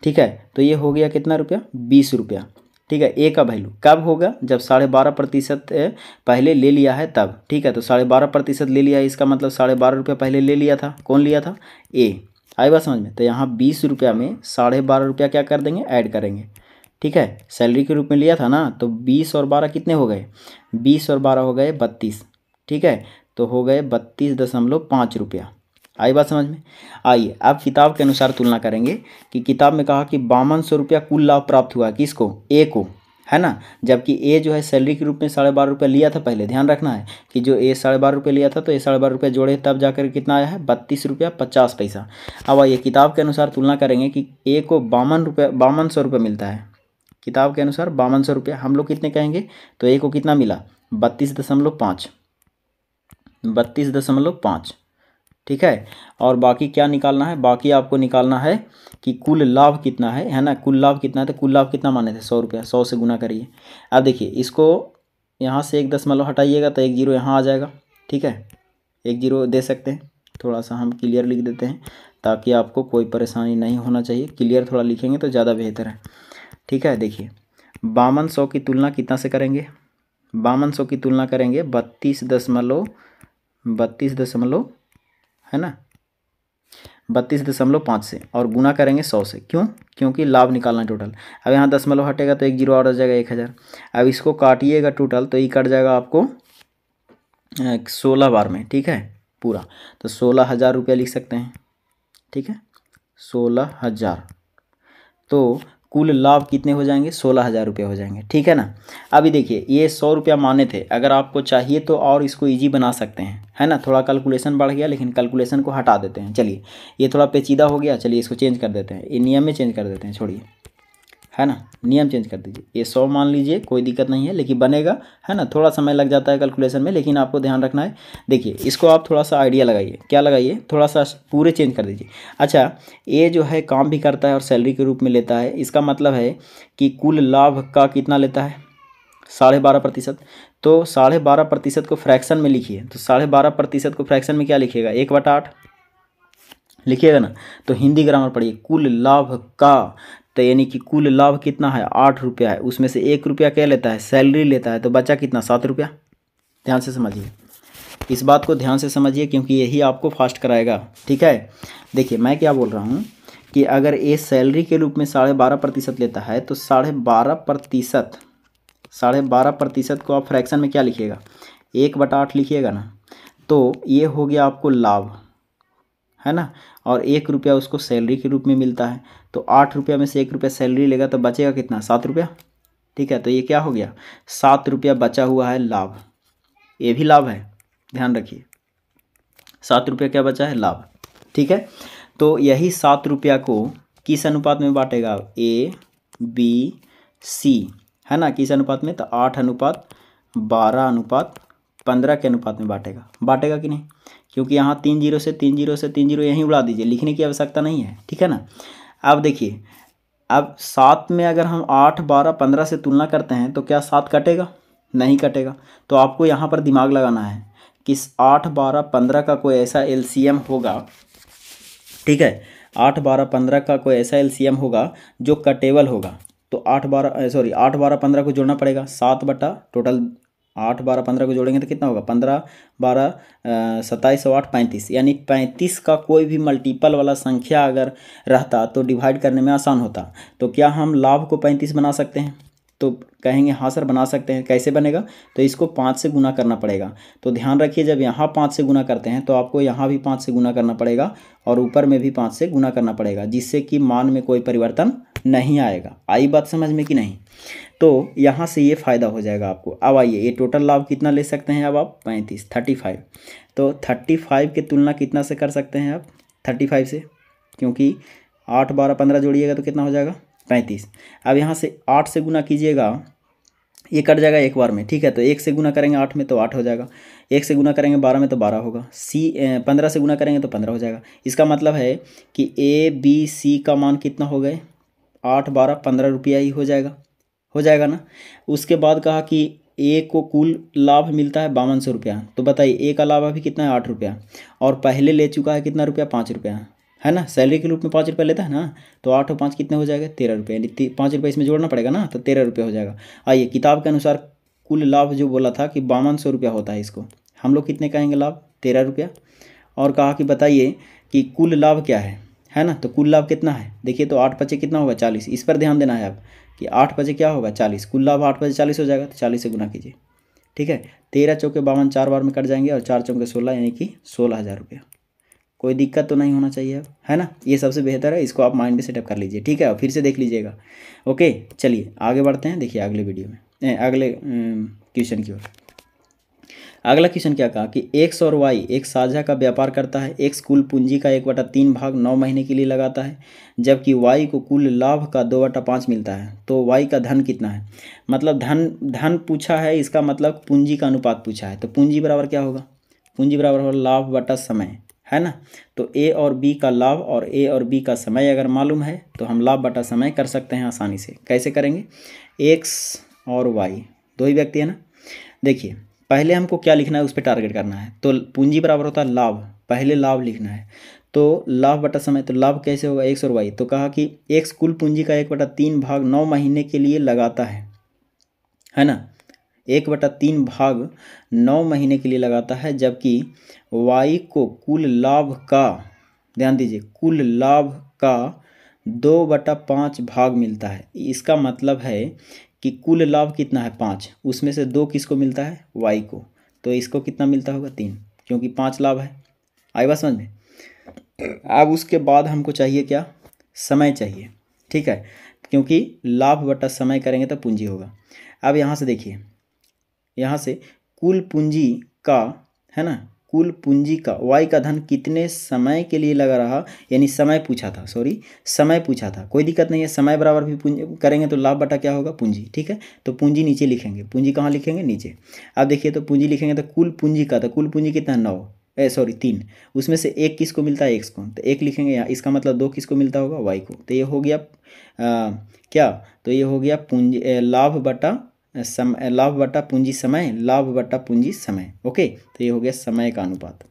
ठीक है, तो ये हो गया कितना रुपया? 20 रुपया। ठीक है, ए का वैल्यू कब होगा? जब 12.5% पहले ले लिया है तब। ठीक है, तो 12.5% ले लिया है, इसका मतलब 12.5 रुपया पहले ले लिया था। कौन लिया था? ए। आई बात समझ में? तो यहाँ 20 रुपया में 12.5 रुपया क्या कर देंगे? ऐड करेंगे। ठीक है, सैलरी के रूप में लिया था ना, तो 20 और 12 कितने हो गए? 20 और 12 हो गए 32। ठीक है, तो हो गए 32.5 रुपया। आई बात समझ में? आइए अब किताब के अनुसार तुलना करेंगे कि किताब में कहा कि 5200 रुपया कुल लाभ प्राप्त हुआ, किसको? ए को, है ना। जबकि ए जो है सैलरी के रूप में 12.5 रुपया लिया था पहले। ध्यान रखना है कि जो ए 12.5 रुपये लिया था, तो ये 12.5 रुपये जोड़े तब जाकर कितना आया है? 32 रुपया 50 पैसा। अब आइए किताब के अनुसार तुलना करेंगे कि ए को 5200 रुपये मिलता है। किताब के अनुसार 5200 रुपया, हम लोग कितने कहेंगे? तो ए को कितना मिला? 32.5, 32.5। ठीक है, और बाकी क्या निकालना है? बाकी आपको निकालना है कि कुल लाभ कितना है ना। कुल लाभ कितना है? तो कुल लाभ कितना माने थे? 100 रुपया। 100 से गुना करिए। अब देखिए इसको यहाँ से 1 दशमलव हटाइएगा तो 1 जीरो यहाँ आ जाएगा। ठीक है, 1 जीरो दे सकते हैं, थोड़ा सा हम क्लियर लिख देते हैं ताकि आपको कोई परेशानी नहीं होना चाहिए। क्लियर थोड़ा लिखेंगे तो ज़्यादा बेहतर है। ठीक है, देखिए 5200 की तुलना कितना से करेंगे? 5200 की तुलना करेंगे 32.5 है ना 32.5 से और गुना करेंगे 100 से। क्यों? क्योंकि लाभ निकालना है टोटल। अब यहाँ दशमलव हटेगा तो एक जीरो और आ जाएगा 1000। अब इसको काटिएगा टोटल तो ये कट जाएगा आपको 16 बार में, ठीक है पूरा। तो 16,000 रुपया लिख सकते हैं, ठीक है 16,000। तो कुल लाभ कितने हो जाएंगे? 16,000 रुपये हो जाएंगे, ठीक है ना। अभी देखिए ये 100 रुपया माने थे, अगर आपको चाहिए तो और इसको इजी बना सकते हैं, है ना। थोड़ा कैलकुलेशन बढ़ गया लेकिन कैलकुलेशन को हटा देते हैं। चलिए ये थोड़ा पेचीदा हो गया, चलिए इसको चेंज कर देते हैं, ये नियम में चेंज कर देते हैं, छोड़िए, है ना, नियम चेंज कर दीजिए। ये 100 मान लीजिए, कोई दिक्कत नहीं है, लेकिन बनेगा, है ना। थोड़ा समय लग जाता है कैलकुलेशन में, लेकिन आपको ध्यान रखना है। देखिए इसको आप थोड़ा सा आइडिया लगाइए, क्या लगाइए, थोड़ा सा पूरे चेंज कर दीजिए। अच्छा ये जो है काम भी करता है और सैलरी के रूप में लेता है, इसका मतलब है कि कुल लाभ का कितना लेता है? 12.5%। तो 12.5% को फ्रैक्शन में लिखिए, तो 12.5% को फ्रैक्शन में क्या लिखिएगा? 1/8 लिखिएगा ना। तो हिंदी ग्रामर पढ़िए, कुल लाभ का, तो यानी कि कुल लाभ कितना है? 8 रुपया है, उसमें से 1 रुपया क्या लेता है? सैलरी लेता है, तो बचा कितना? 7 रुपया। ध्यान से समझिए, इस बात को ध्यान से समझिए क्योंकि यही आपको फास्ट कराएगा, ठीक है। देखिए मैं क्या बोल रहा हूँ कि अगर ये सैलरी के रूप में 12.5% लेता है तो 12.5% को आप फ्रैक्शन में क्या लिखिएगा? 1/8 लिखिएगा ना। तो ये हो गया आपको लाभ, है ना, और 1 रुपया उसको सैलरी के रूप में मिलता है। तो 8 रुपया में से 1 रुपया सैलरी लेगा तो बचेगा कितना? 7 रुपया, ठीक है। तो ये क्या हो गया? 7 रुपया बचा हुआ है लाभ, ये भी लाभ है, ध्यान रखिए 7 रुपया क्या बचा है? लाभ, ठीक है। तो यही 7 रुपया को किस अनुपात में बांटेगा? A B C, है ना, किस अनुपात में? तो 8:12:15 के अनुपात में बांटेगा कि नहीं? क्योंकि यहाँ 3 जीरो से 3 जीरो से 3 जीरो यहीं उड़ा दीजिए, लिखने की आवश्यकता नहीं है, ठीक है ना। अब देखिए, अब 7 में अगर हम 8, 12, 15 से तुलना करते हैं तो क्या 7 कटेगा? नहीं कटेगा। तो आपको यहाँ पर दिमाग लगाना है कि 8, 12, 15 का कोई ऐसा एलसीएम होगा, ठीक है, 8, 12, 15 का कोई ऐसा एलसीएम होगा जो कटेबल होगा। तो 8, 12, 15 को जोड़ना पड़ेगा, 7 बटा टोटल 8, 12, 15 को जोड़ेंगे तो कितना होगा? 15, 12, 27 और 8 35, यानी 35 का कोई भी मल्टीपल वाला संख्या अगर रहता तो डिवाइड करने में आसान होता। तो क्या हम लाभ को 35 बना सकते हैं? तो कहेंगे हाँ सर बना सकते हैं। कैसे बनेगा? तो इसको 5 से गुना करना पड़ेगा। तो ध्यान रखिए, जब यहाँ 5 से गुना करते हैं तो आपको यहाँ भी 5 से गुना करना पड़ेगा और ऊपर में भी 5 से गुना करना पड़ेगा, जिससे कि मान में कोई परिवर्तन नहीं आएगा। आई बात समझ में कि नहीं? तो यहाँ से ये फ़ायदा हो जाएगा आपको। अब आइए, ये टोटल लाभ कितना ले सकते हैं अब आप? 35। तो 35 की तुलना कितना से कर सकते हैं आप? 35 से, क्योंकि 8, 12, 15 जोड़िएगा तो कितना हो जाएगा? 35। अब यहाँ से 8 से गुना कीजिएगा, ये कट जाएगा एक बार में, ठीक है। तो 1 से गुना करेंगे 8 में तो 8 हो जाएगा, 1 से गुना करेंगे 12 में तो 12 होगा, 15 से गुना करेंगे तो 15 हो जाएगा। इसका मतलब है कि ABC का मान कितना हो गए? 8, 12, 15 रुपया ही हो जाएगा ना। उसके बाद कहा कि ए को कुल लाभ मिलता है 5200 रुपया। तो बताइए ए का लाभ अभी कितना है? 8 रुपया, और पहले ले चुका है कितना रुपया? 5 रुपया, है ना। सैलरी के रूप में 5 रुपया लेता है ना, तो 8 और 5 कितने हो जाएगा? 13 रुपये, यानी 5 रुपये इसमें जोड़ना पड़ेगा ना, तो 13 रुपये हो जाएगा। आइए, किताब के अनुसार कुल लाभ जो बोला था कि 5200 रुपया होता है, इसको हम लोग कितने कहेंगे? लाभ 13 रुपया। और कहा कि बताइए कि कुल लाभ क्या है ना। तो कुल लाभ कितना है? देखिए, तो 8 पचे कितना होगा? 40। इस पर ध्यान देना है आप कि 8 पचे क्या होगा? 40। कुल लाभ 8 पचे 40 हो जाएगा, तो 40 से गुना कीजिए, ठीक है। 13 चौके 52, 4 बार में कट जाएंगे, और 4 चौके 16, यानी कि 16,000 रुपया। कोई दिक्कत तो नहीं होना चाहिए अब, है ना। ये सबसे बेहतर है, इसको आप माइंड में सेटअप कर लीजिए, ठीक है, और फिर से देख लीजिएगा। ओके, चलिए आगे बढ़ते हैं। देखिए अगले वीडियो में, अगले क्वेश्चन की ओर। अगला क्वेश्चन क्या कहा कि एक्स और वाई एक साझा का व्यापार करता है। एक्स कुल पूंजी का 1/3 भाग 9 महीने के लिए लगाता है, जबकि वाई को कुल लाभ का 2/5 मिलता है। तो वाई का धन कितना है? मतलब धन पूछा है, इसका मतलब पूंजी का अनुपात पूछा है। तो पूंजी बराबर क्या होगा? पूंजी बराबर होगा लाभ बटा समय, है ना। तो ए और बी का लाभ और ए और बी का समय अगर मालूम है तो हम लाभ बटा समय कर सकते हैं आसानी से। कैसे करेंगे? एक्स और वाई दो ही व्यक्ति है ना। देखिए, पहले हमको क्या लिखना है, उस पर टारगेट करना है। तो पूंजी बराबर होता है लाभ, पहले लाभ लिखना है। तो लाभ बटा समय, तो लाभ कैसे होगा? एक्स और वाई। तो कहा कि एक्स कुल पूंजी का 1/3 भाग 9 महीने के लिए लगाता है ना। 1/3 भाग 9 महीने के लिए लगाता है, जबकि वाई को कुल लाभ का, ध्यान दीजिए, कुल लाभ का 2/5 भाग मिलता है। इसका मतलब है कि कुल लाभ कितना है 5, उसमें से 2 किसको मिलता है, वाई को, तो इसको कितना मिलता होगा 3, क्योंकि 5 लाभ है। आई बात समझ में। अब उसके बाद हमको चाहिए क्या, समय चाहिए, ठीक है, क्योंकि लाभ बटा समय करेंगे तो पूंजी होगा। अब यहाँ से देखिए, यहाँ से कुल पूंजी का, है ना, कुल पूंजी का वाई का धन कितने समय के लिए लगा रहा, यानी समय पूछा था, सॉरी समय पूछा था, कोई दिक्कत नहीं है, समय बराबर भी पूंजी करेंगे तो लाभ बटा क्या होगा, पूंजी, ठीक है। तो पूंजी नीचे लिखेंगे, पूंजी कहाँ लिखेंगे, नीचे। अब देखिए तो पूंजी लिखेंगे तो कुल पूंजी का, तो कुल पूंजी कितना, 9 सॉरी 3, उसमें से 1 किसको मिलता है, x को, तो 1 लिखेंगे यहाँ, इसका मतलब 2 किसको मिलता होगा, y को। तो ये हो गया क्या, तो ये हो गया पूंजी लाभ बटा लाभ बटा पूंजी समय, लाभ बटा पूंजी समय, ओके। तो ये हो गया समय का अनुपात,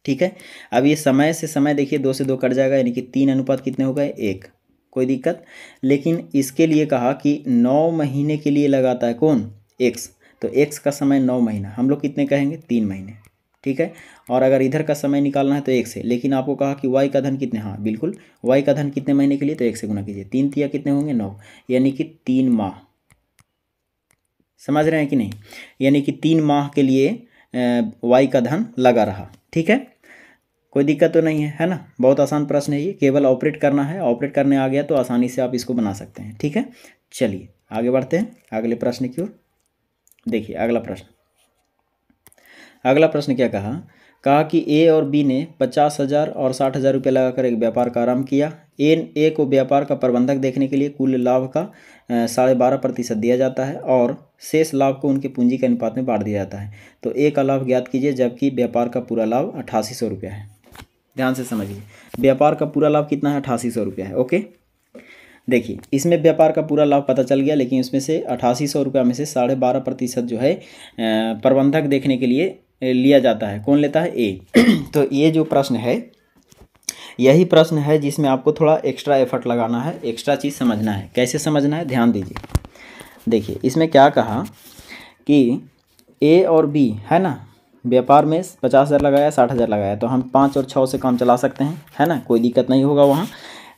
ठीक है। अब ये समय से समय देखिए 2 से 2 कट जाएगा, यानी कि 3 अनुपात कितने हो गए, 1, कोई दिक्कत। लेकिन इसके लिए कहा कि 9 महीने के लिए लगाता है कौन, x, तो x का समय 9 महीना, हम लोग कितने कहेंगे, 3 महीने, ठीक है। और अगर इधर का समय निकालना है तो 1 से, लेकिन आपको कहा कि y का धन कितने, हाँ बिल्कुल, y का धन कितने महीने के लिए, तो 1 से गुना कीजिए, 3 तिया कितने होंगे, 9, यानी कि 3 माह, समझ रहे हैं कि नहीं, यानी कि 3 माह के लिए y का धन लगा रहा, ठीक है। कोई दिक्कत तो नहीं है ना, बहुत आसान प्रश्न है ये, केवल ऑपरेट करना है, ऑपरेट करने आ गया तो आसानी से आप इसको बना सकते हैं, ठीक है। चलिए आगे बढ़ते हैं अगले प्रश्न की ओर। देखिए अगला प्रश्न, अगला प्रश्न क्या कहा कि ए और बी ने 50,000 और 60,000 रुपये लगाकर एक व्यापार का आरंभ किया। ए को व्यापार का प्रबंधक देखने के लिए कुल लाभ का 12.5% दिया जाता है और शेष लाभ को उनके पूंजी के अनुपात में बांट दिया जाता है। तो ए का लाभ ज्ञात कीजिए, जबकि व्यापार का पूरा लाभ 8800 रुपया है। ध्यान से समझिए, व्यापार का पूरा लाभ कितना है, 8800 रुपया है, ओके। देखिए इसमें व्यापार का पूरा लाभ पता चल गया, लेकिन इसमें से 8800 रुपया में से 12.5% जो है प्रबंधक देखने के लिए लिया जाता है, कौन लेता है, ए। तो ये जो प्रश्न है, यही प्रश्न है जिसमें आपको थोड़ा एक्स्ट्रा एफर्ट लगाना है, एक्स्ट्रा चीज़ समझना है। कैसे समझना है, ध्यान दीजिए। देखिए इसमें क्या कहा कि ए और बी, है ना, व्यापार में 50,000 लगाया, 60,000 लगाया, तो हम 5 और 6 से काम चला सकते हैं, है ना, कोई दिक्कत नहीं होगा वहाँ।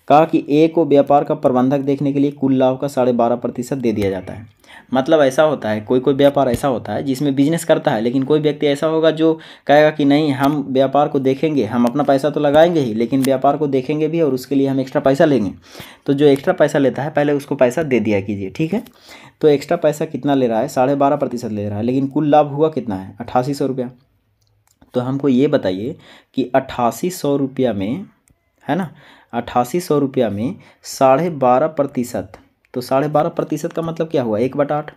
कहा कि ए को व्यापार का प्रबंधक देखने के लिए कुल लाभ का 12.5% दे दिया जाता है। मतलब ऐसा होता है, कोई कोई व्यापार ऐसा होता है जिसमें बिजनेस करता है, लेकिन कोई व्यक्ति ऐसा होगा जो कहेगा कि नहीं, हम व्यापार को देखेंगे, हम अपना पैसा तो लगाएंगे ही, लेकिन व्यापार को देखेंगे भी और उसके लिए हम एक्स्ट्रा पैसा लेंगे। तो जो एक्स्ट्रा पैसा लेता है पहले उसको पैसा दे दिया कीजिए, ठीक है। तो एक्स्ट्रा पैसा कितना ले रहा है, 12.5% ले रहा है, लेकिन कुल लाभ हुआ कितना है, 8800 रुपया। तो हमको ये बताइए कि 8800 रुपया में, है ना, 8800 रुपया में 12.5%, तो 12.5% का मतलब क्या हुआ, 1/8।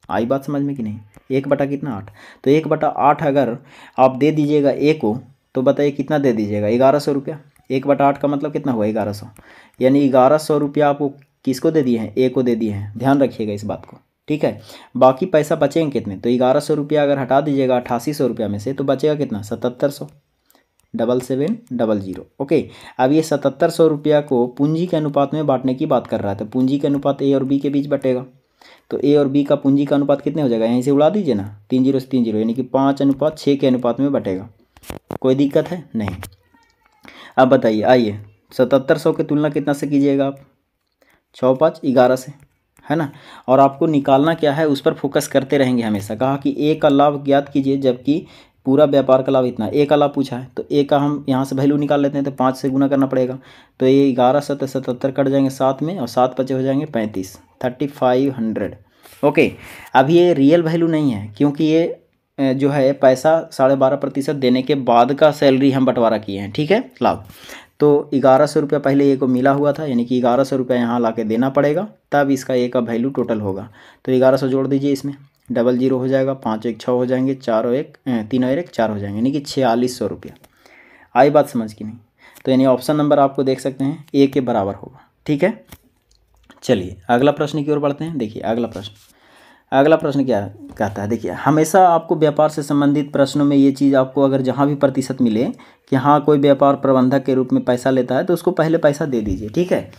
आई बात समझ में कि नहीं, 1 कितना, 8। तो 1/8 अगर आप दे दीजिएगा ए को, तो बताइए कितना दे दीजिएगा, 1100 रुपया। 1/8 का मतलब कितना हुआ, 1100, यानी 1100 रुपया आपको किसको दे दिए हैं, ए को दे दिए हैं। ध्यान रखिएगा इस बात को, ठीक है। बाकी पैसा बचेंगे कितने, तो 1100 रुपया अगर हटा दीजिएगा 8800 रुपया में से, तो बचेगा कितना, 7700, 7700, ओके। अब ये 7700 रुपया को पूंजी के अनुपात में बांटने की बात कर रहा है, तो पूंजी के अनुपात ए और बी के बीच बटेगा। तो ए और बी का पूंजी का अनुपात कितने हो जाएगा, यहीं से उड़ा दीजिए ना, 3 0 से 3 0, यानी कि 5:6 के अनुपात में बटेगा। कोई दिक्कत है नहीं। अब बताइए, आइए 7700 की तुलना कितना से कीजिएगा आप, 6 5 11 से, है ना। और आपको निकालना क्या है, उस पर फोकस करते रहेंगे हमेशा। कहा कि ए का लाभ ज्ञात कीजिए, जबकि पूरा व्यापार का लाभ इतना, ए का लाभ पूछा है, तो ए का हम यहाँ से वैल्यू निकाल लेते हैं, तो 5 से गुना करना पड़ेगा। तो ये 11 7 77 कट जाएंगे 7 में, और 7 बचे हो जाएंगे 35, 3500, ओके। अब ये रियल वैल्यू नहीं है, क्योंकि ये जो है पैसा 12.5% देने के बाद का सैलरी हम बंटवारा किए हैं, ठीक है, लाभ। तो 1100 रुपया पहले ए को मिला हुआ था, यानी कि 1100 रुपया यहाँ ला के देना पड़ेगा, तब इसका ए का वैल्यू टोटल होगा। तो 1100 जोड़ दीजिए इसमें, 00 हो जाएगा, 5 1 6 हो जाएंगे, 4 और 1 3 और 1 4 हो जाएंगे, यानी कि 4600 रुपया। आई बात समझ की नहीं, तो यानी ऑप्शन नंबर आपको देख सकते हैं ए के बराबर होगा, ठीक है। चलिए अगला प्रश्न की ओर बढ़ते हैं। देखिए अगला प्रश्न क्या कहता है, देखिए हमेशा आपको व्यापार से संबंधित प्रश्नों में ये चीज़ आपको अगर जहाँ भी प्रतिशत मिले कि हाँ कोई व्यापार प्रबंधक के रूप में पैसा लेता है, तो उसको पहले पैसा दे दीजिए, ठीक है।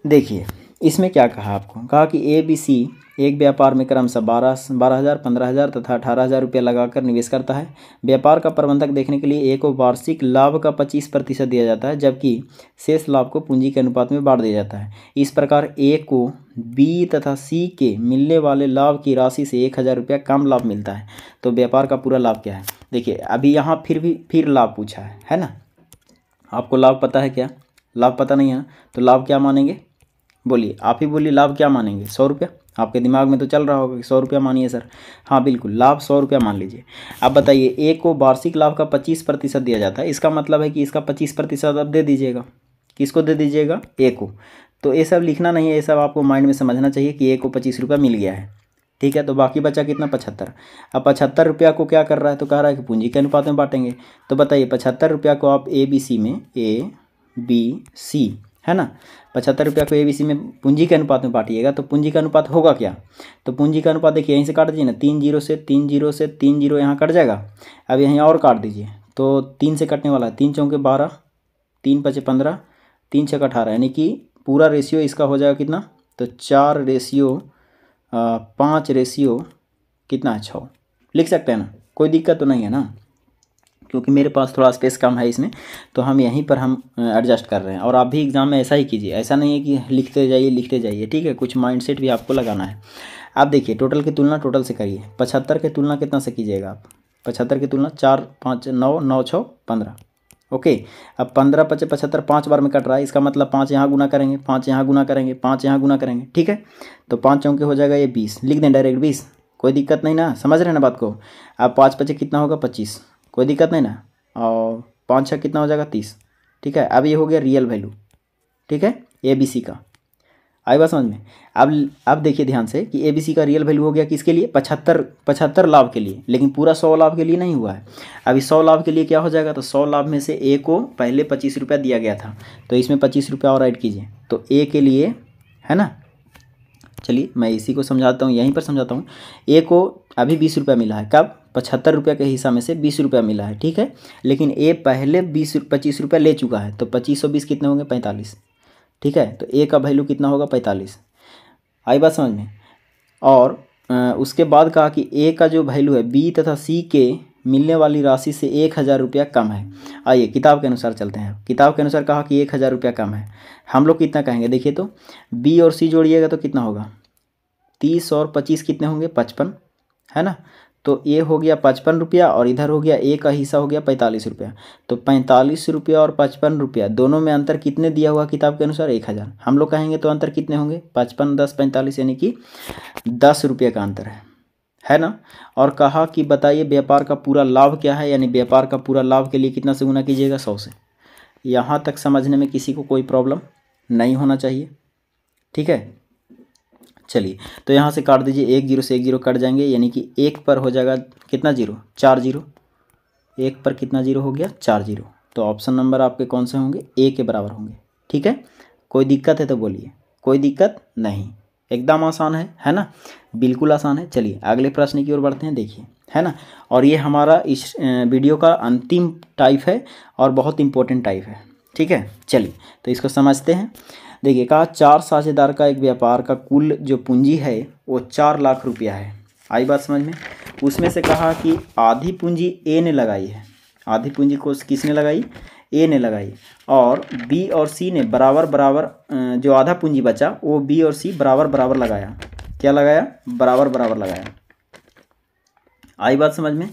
देखिए इसमें क्या कहा आपको, कहा कि ए बी सी एक व्यापार में क्रमशः 12,000, 15,000 तथा 18,000 रुपये लगाकर निवेश करता है। व्यापार का प्रबंधक देखने के लिए ए को वार्षिक लाभ का 25% दिया जाता है, जबकि शेष लाभ को पूंजी के अनुपात में बांट दिया जाता है। इस प्रकार ए को बी तथा सी के मिलने वाले लाभ की राशि से 1,000 रुपया कम लाभ मिलता है। तो व्यापार का पूरा लाभ क्या है? देखिए अभी यहाँ फिर लाभ पूछा है ना। आपको लाभ पता है क्या? लाभ पता नहीं है ना, तो लाभ क्या मानेंगे? बोलिए, आप ही बोलिए, लाभ क्या मानेंगे? 100 रुपया। आपके दिमाग में तो चल रहा होगा कि 100 रुपया मानिए सर। हाँ बिल्कुल, लाभ 100 रुपया मान लीजिए। अब बताइए, ए को वार्षिक लाभ का 25% दिया जाता है, इसका मतलब है कि इसका 25% अब दे दीजिएगा। किसको दे दीजिएगा? ए को। तो ये सब लिखना नहीं है, ये सब आपको माइंड में समझना चाहिए कि ए को 25 रुपया मिल गया है। ठीक है, तो बाकी बचा कितना? 75। अब 75 रुपया को क्या कर रहा है? तो कह रहा है कि पूंजी के अनुपात में बांटेंगे। तो बताइए 75 रुपया को आप ए बी सी में, ए बी सी है ना, 75 रुपया को ABC में पूंजी के अनुपात में बांटिएगा तो पूंजी का अनुपात होगा क्या? तो पूंजी का अनुपात देखिए यहीं से काट दीजिए ना, 3 जीरो से 3 जीरो से 3 जीरो यहाँ कट जाएगा। अब यहीं और काट दीजिए तो 3 से कटने वाला है, 3 चौके 12, 3 पचे 15, 3 छक 18, यानी कि पूरा रेशियो इसका हो जाएगा कितना? तो 5 रेशियो कितना है? 6 लिख सकते हैं ना, कोई दिक्कत तो नहीं है ना, क्योंकि मेरे पास थोड़ा स्पेस कम है इसमें, तो हम यहीं पर हम एडजस्ट कर रहे हैं। और आप भी एग्जाम में ऐसा ही कीजिए, ऐसा नहीं है कि लिखते जाइए, ठीक है, कुछ माइंडसेट भी आपको लगाना है। आप देखिए टोटल की तुलना टोटल से करिए। 75 की तुलना कितना से कीजिएगा आप? 75 की तुलना 4 5 9 9 6 15। ओके, अब 15 पचे 75 5 बार में कट रहा है, इसका मतलब 5 यहाँ गुना करेंगे, 5 यहाँ गुना करेंगे, 5 यहाँ गुना करेंगे। ठीक है, तो 5 चौके हो जाएगा ये 20, लिख दें डायरेक्ट 20, कोई दिक्कत नहीं ना, समझ रहे हैं ना बात को। अब 5 पचे कितना होगा? 25, कोई दिक्कत नहीं ना। और 5 छः कितना हो जाएगा? 30। ठीक है, अब ये हो गया रियल वैल्यू। ठीक है, ABC का। आई बात समझ में? अब देखिए ध्यान से कि ABC का रियल वैल्यू हो गया किसके लिए? 75 लाभ के लिए, लेकिन पूरा 100 लाभ के लिए नहीं हुआ है। अभी 100 लाभ के लिए क्या हो जाएगा? तो 100 लाभ में से ए को पहले 25 रुपया दिया गया था, तो इसमें 25 रुपया और ऐड कीजिए, तो ए के लिए है ना। चलिए मैं इसी को समझाता हूँ, यहीं पर समझाता हूँ। ए को अभी 20 रुपया मिला है, कब? 75 रुपया के हिस्सा में से 20 रुपया मिला है। ठीक है, लेकिन ए पहले 25 रुपया ले चुका है, तो 25 और 20 कितने होंगे? 45। ठीक है, तो ए का वैल्यू कितना होगा? 45। आई बात समझ में? और उसके बाद कहा कि ए का जो वैल्यू है बी तथा सी के मिलने वाली राशि से 1,000 रुपया कम है। आइए किताब के अनुसार चलते हैं। किताब के अनुसार कहा कि 1,000 रुपया कम है, हम लोग कितना कहेंगे? देखिए तो बी और सी जोड़िएगा तो कितना होगा? 30 और 25 कितने होंगे? 55, है ना। तो ये हो गया 55 रुपया और इधर हो गया ए का हिस्सा हो गया 45 रुपया। तो 45 रुपया और 55 रुपया दोनों में अंतर कितने दिया हुआ किताब के अनुसार? 1,000। हम लोग कहेंगे तो अंतर कितने होंगे? 55 10 45, यानी कि 10 रुपये का अंतर है ना। और कहा कि बताइए व्यापार का पूरा लाभ क्या है, यानी व्यापार का पूरा लाभ के लिए कितना से गुना कीजिएगा? 100 से। यहाँ तक समझने में किसी को कोई प्रॉब्लम नहीं होना चाहिए। ठीक है, चलिए तो यहाँ से काट दीजिए, 1 जीरो से 1 जीरो कट जाएंगे, यानी कि 1 पर हो जाएगा कितना जीरो? 4 जीरो। 1 पर कितना जीरो हो गया? 4 जीरो। तो ऑप्शन नंबर आपके कौन से होंगे? ए के बराबर होंगे। ठीक है, कोई दिक्कत है तो बोलिए। कोई दिक्कत नहीं, एकदम आसान है ना, बिल्कुल आसान है। चलिए अगले प्रश्न की ओर बढ़ते हैं, देखिए है ना। और ये हमारा इस वीडियो का अंतिम टाइप है और बहुत इंपॉर्टेंट टाइप है। ठीक है, चलिए तो इसको समझते हैं। देखिए कहा 4 साझेदार का एक व्यापार का कुल जो पूंजी है वो 4 लाख रुपया है। आई बात समझ में? उसमें से कहा कि आधी पूंजी ए ने लगाई है, आधी पूंजी को किसने लगाई? ए ने लगाई। और बी और सी ने बराबर बराबर, जो आधा पूंजी बचा वो बी और सी बराबर बराबर लगाया। क्या लगाया? बराबर बराबर लगाया। आई बात समझ में?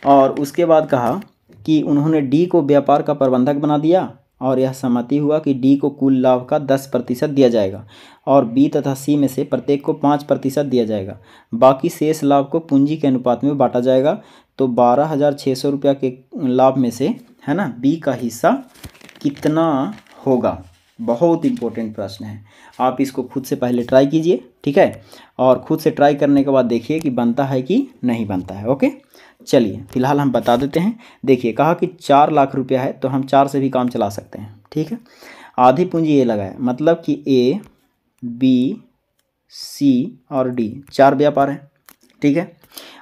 और उसके बाद कहा कि उन्होंने डी को व्यापार का प्रबंधक बना दिया और यह सहमति हुआ कि डी को कुल लाभ का 10% दिया जाएगा और बी तथा सी में से प्रत्येक को 5% दिया जाएगा। बाकी शेष लाभ को पूंजी के अनुपात में बांटा जाएगा। तो 12,600 रुपया के लाभ में से है ना बी का हिस्सा कितना होगा? बहुत इंपॉर्टेंट प्रश्न है, आप इसको खुद से पहले ट्राई कीजिए। ठीक है, और खुद से ट्राई करने के बाद देखिए कि बनता है कि नहीं बनता है। ओके, चलिए फिलहाल हम बता देते हैं। देखिए कहा कि 4 लाख रुपया है तो हम 4 से भी काम चला सकते हैं। ठीक है, आधी पूंजी ए लगाया, मतलब कि ए बी सी और डी 4 व्यापार है। ठीक है,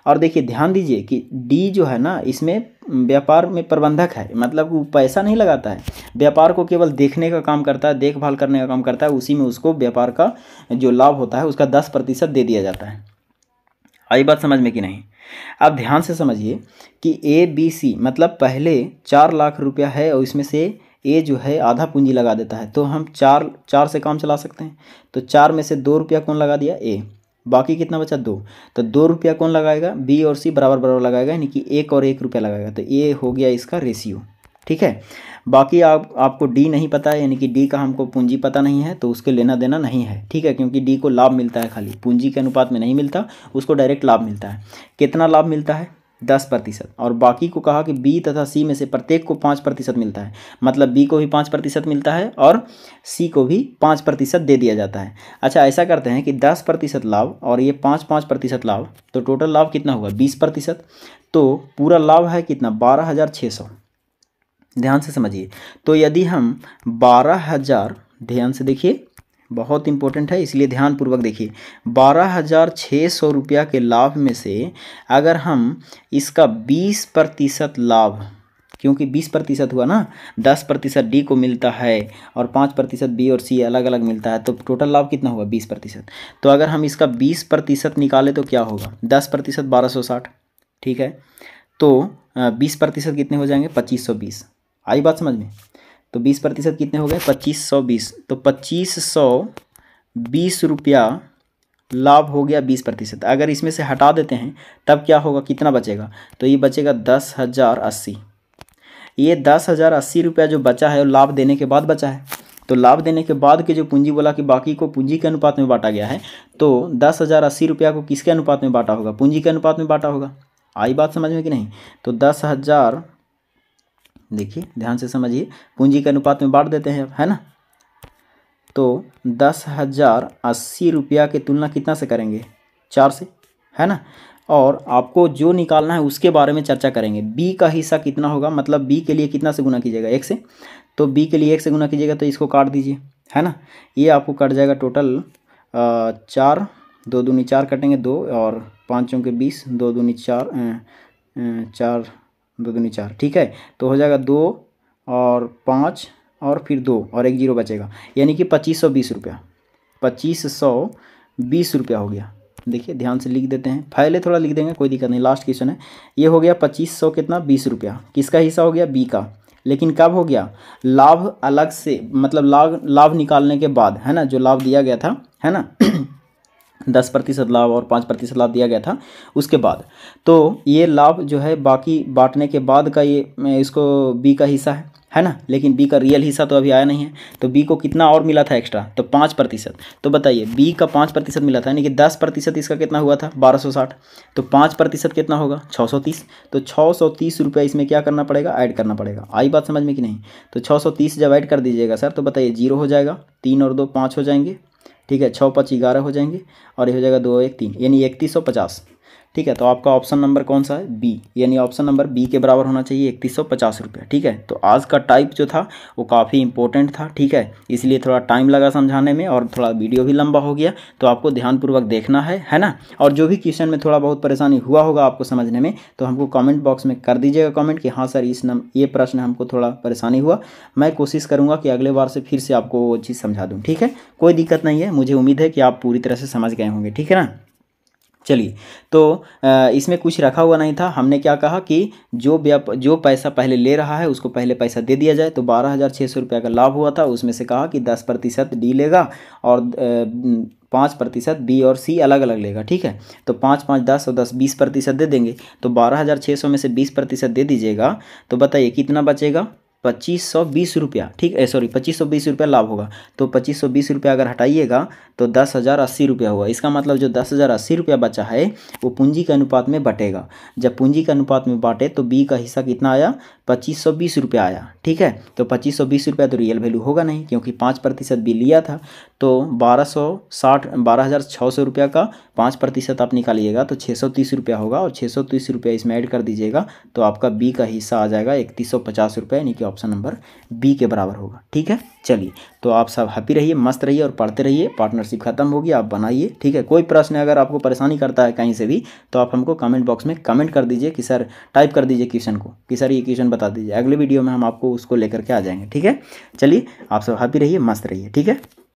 और देखिए ध्यान दीजिए कि डी जो है ना इसमें व्यापार में प्रबंधक है, मतलब वो पैसा नहीं लगाता है, व्यापार को केवल देखने का काम करता है, देखभाल करने का काम करता है, उसी में उसको व्यापार का जो लाभ होता है उसका 10% दे दिया जाता है। आई बात समझ में कि नहीं? आप ध्यान से समझिए कि ABC मतलब पहले 4 लाख रुपया है और इसमें से ए जो है आधा पूंजी लगा देता है, तो हम चार से काम चला सकते हैं। तो 4 में से 2 रुपया कौन लगा दिया? ए। बाकी कितना बचा? 2। तो 2 रुपया कौन लगाएगा? बी और सी बराबर बराबर लगाएगा, यानी कि 1 और 1 रुपया लगाएगा। तो ये हो गया इसका रेशियो, ठीक है। बाकी आपको डी नहीं पता है, यानी कि डी का हमको पूंजी पता नहीं है, तो उसके लेना देना नहीं है, ठीक है, क्योंकि डी को लाभ मिलता है, खाली पूंजी के अनुपात में नहीं मिलता, उसको डायरेक्ट लाभ मिलता है। कितना लाभ मिलता है? 10%। और बाकी को कहा कि बी तथा सी में से प्रत्येक को 5% मिलता है, मतलब बी को भी 5% मिलता है और सी को भी 5% दे दिया जाता है। अच्छा, ऐसा करते हैं कि 10% लाभ और ये 5% लाभ, तो टोटल लाभ कितना हुआ? 20%। तो पूरा लाभ है कितना? 12,600। ध्यान से समझिए। तो यदि हम 12,000, ध्यान से देखिए, बहुत इंपॉर्टेंट है इसलिए ध्यानपूर्वक देखिए, 12,600 रुपया के लाभ में से अगर हम इसका 20% लाभ, क्योंकि 20% हुआ ना, 10% डी को मिलता है और 5% बी और सी अलग अलग मिलता है, तो टोटल लाभ कितना हुआ? 20%। तो अगर हम इसका 20% निकालें तो क्या होगा? 10% 1260, ठीक है। तो 20% कितने हो जाएंगे? 2520। आई बात समझ में? तो 20% कितने हो गए? 2520। तो 2520 रुपया लाभ हो गया 20%। अगर इसमें से हटा देते हैं तब क्या होगा? कितना बचेगा? तो ये बचेगा 10,080। ये 10,080 रुपया जो बचा है वो लाभ देने के बाद बचा है। तो लाभ देने के बाद के जो पूंजी बोला कि बाकी को पूंजी के अनुपात में बांटा गया है, तो 10,080 रुपया को किसके अनुपात में बांटा होगा? पूंजी के अनुपात में बांटा होगा। आई बात समझ में कि नहीं? तो 10,000, देखिए ध्यान से समझिए, पूंजी के अनुपात में बांट देते हैं, है ना। तो 10,080 रुपया की तुलना कितना से करेंगे? 4 से, है ना। और आपको जो निकालना है उसके बारे में चर्चा करेंगे। बी का हिस्सा कितना होगा, मतलब बी के लिए कितना से गुना कीजिएगा? 1 से। तो बी के लिए 1 से गुना कीजिएगा तो इसको काट दीजिए, है ना। ये आपको कट जाएगा टोटल 4, 2 दूनी 4 कटेंगे 2 और 5 चौके 20, 2 दूनी 4, 4 2 दूनी 4, ठीक है। तो हो जाएगा 2 और 5 और फिर 2 और 1 जीरो बचेगा, यानी कि 2520 रुपया, 2520 रुपया हो गया। देखिए ध्यान से लिख देते हैं, पहले थोड़ा लिख देंगे, कोई दिक्कत नहीं, लास्ट क्वेश्चन है। ये हो गया 2500 कितना? 20 रुपया। किसका हिस्सा हो गया? बी का। लेकिन कब हो गया? लाभ अलग से, मतलब लाभ निकालने के बाद, है ना, जो लाभ दिया गया था, है ना 10% लाभ और 5% लाभ दिया गया था उसके बाद। तो ये लाभ जो है बाकी बांटने के बाद का, ये इसको बी का हिस्सा है ना, लेकिन बी का रियल हिस्सा तो अभी आया नहीं है। तो बी को कितना और मिला था एक्स्ट्रा? तो 5%। तो बताइए, बी का 5% मिला था, यानी कि 10% इसका कितना हुआ था? 1260। तो 5% कितना होगा? 630। तो 630 रुपया इसमें क्या करना पड़ेगा? ऐड करना पड़ेगा। आई बात समझ में कि नहीं? तो 630 जब ऐड कर दीजिएगा सर, तो बताइए 0 हो जाएगा, 3 और 2 5 हो जाएंगे, ठीक है, 6 5 11 हो जाएंगे और ये हो जाएगा 2 1 3, यानी 3150, ठीक है। तो आपका ऑप्शन नंबर कौन सा है? बी, यानी ऑप्शन नंबर बी के बराबर होना चाहिए 3150 रुपया, ठीक है। तो आज का टाइप जो था वो काफ़ी इंपॉर्टेंट था, ठीक है, इसलिए थोड़ा टाइम लगा समझाने में और थोड़ा वीडियो भी लंबा हो गया, तो आपको ध्यानपूर्वक देखना है ना। और जो भी क्वेश्चन में थोड़ा बहुत परेशानी हुआ होगा आपको समझने में, तो हमको कमेंट बॉक्स में कर दीजिएगा कमेंट कि हाँ सर ये प्रश्न हमको थोड़ा परेशानी हुआ। मैं कोशिश करूँगा कि अगले बार से फिर से आपको वो चीज़ समझा दूँ, ठीक है, कोई दिक्कत नहीं है। मुझे उम्मीद है कि आप पूरी तरह से समझ गए होंगे, ठीक है ना। चलिए, तो इसमें कुछ रखा हुआ नहीं था। हमने क्या कहा कि जो पैसा पहले ले रहा है उसको पहले पैसा दे दिया जाए। तो 12,600 रुपया का लाभ हुआ था, उसमें से कहा कि 10% डी लेगा और 5% बी और सी अलग अलग लेगा, ठीक है। तो 5 5 10 और 10 20% दे देंगे। तो 12,600 में से 20% दे दीजिएगा, तो बताइए कितना बचेगा? 2520 रुपया, ठीक है, सॉरी 2520 रुपया लाभ होगा। तो 2520 रुपया अगर हटाइएगा तो 10,080 रुपया होगा। इसका मतलब जो 10,080 रुपया बचा है वो पूंजी के अनुपात में बटेगा। जब पूंजी के अनुपात में बांटे तो बी का हिस्सा कितना आया? 2520 रुपया आया, ठीक है। तो 2520 रुपया तो रियल वैल्यू होगा नहीं, क्योंकि 5% बी लिया था। तो 12,600 रुपया का 5% आप निकालिएगा तो 630 रुपया होगा, और 630 रुपया इसमें ऐड कर दीजिएगा तो आपका बी का हिस्सा आ जाएगा 3150 रुपया, यानी कि ऑप्शन नंबर बी के बराबर होगा। ठीक है, चलिए तो आप सब हैप्पी रहिए, मस्त रहिए और पढ़ते रहिए। पार्टनरशिप खत्म होगी, आप बनाइए। ठीक है, कोई प्रश्न अगर आपको परेशानी करता है कहीं से भी तो आप हमको कमेंट बॉक्स में कमेंट कर दीजिए कि सर, टाइप कर दीजिए क्वेश्चन को कि सर ये क्वेश्चन बता दीजिए। अगले वीडियो में हम आपको उसको लेकर के आ जाएंगे। ठीक है, चलिए आप सब हैप्पी रहिए, मस्त रहिए। ठीक है।